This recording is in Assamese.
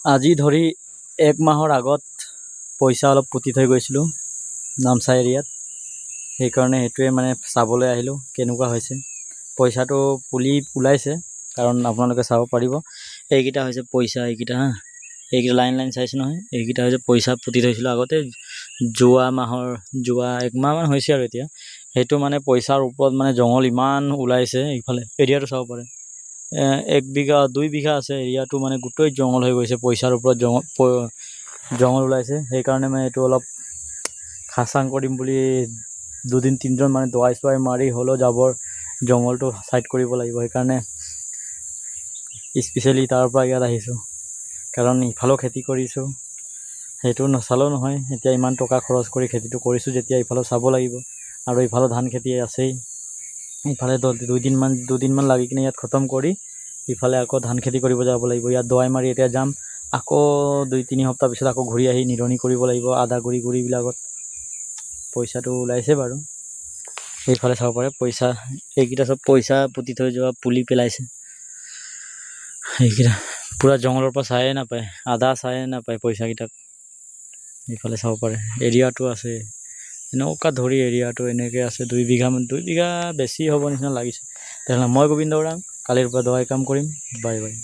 আজি ধৰি 1 মাহৰ আগত পইচা অলপ পুতি থৈ গৈছিলোঁ নামচাই এৰিয়াত। সেইকাৰণে সেইটোৱে মানে চাবলৈ আহিলোঁ কেনেকুৱা হৈছে। পইচাটো পুলি ওলাইছে, কাৰণ আপোনালোকে চাব পাৰিব। এইকেইটা হৈছে পইচা, এইকেইটা এইকেইটা লাইন চাইছে নহয়। এইকেইটা হৈছে পইচা পুতি থৈছিলোঁ আগতে, যোৱা 1 মাহমান হৈছে আৰু এতিয়া। সেইটো মানে পইচাৰ ওপৰত মানে জংঘল ইমান ওলাইছে। ইফালে এৰিয়াটো চাব পাৰে, 1 বিঘা 2 বিঘা আছে এৰিয়াটো মানে গোটেই জংঘল হৈ গৈছে। পইচাৰ ওপৰত জংঘল ওলাইছে। সেইকাৰণে মানে এইটো অলপ খাচাং কৰিম বুলি 2-3জন মানে দৱাই মাৰি হ'লেও জংঘলটো চাইড কৰিব লাগিব। সেইকাৰণে স্পেচিয়েলি তাৰ পৰা ইয়াত আহিছোঁ, কাৰণ ইফালেও খেতি কৰিছোঁ। সেইটো নচালেও নহয়। এতিয়া ইমান টকা খৰচ কৰি খেতিটো কৰিছোঁ যেতিয়া ইফালেও চাব লাগিব, আৰু ইফালেও ধান খেতি আছেই। ইফালে 2দিনমান লাগি কিনে ইয়াত খতম কৰি ইফালে আকৌ ধান খেতি কৰিব যাব লাগিব। ইয়াত দৱাই মাৰি এতিয়া যাম, আকৌ 2-3 সপ্তাহ পিছত আকৌ ঘূৰি আহি নিৰনি কৰিব লাগিব আদা গুৰিবিলাকত। পইচাটো ওলাইছে বাৰু। এইফালে চাব পাৰে পইচা, এইকেইটা চব পইচা পুতি থৈ যোৱা পুলি পেলাইছে। এইকেইটা পূৰা জংঘলৰ পৰা চায়ে নাপায়, আদা চায়ে নাপায় পইচাকেইটাক। এইফালে চাব পাৰে এৰিয়াটো আছে এনেকুৱা ধৰি, এৰিয়াটো এনেকৈ আছে 2 বিঘা বেছি হ'ব নিচিনা লাগিছে। তেনেহ'লে মই গোবিন্দ ওৰাং, কালিৰ পৰা দৱাই কাম কৰিম। Bye bye.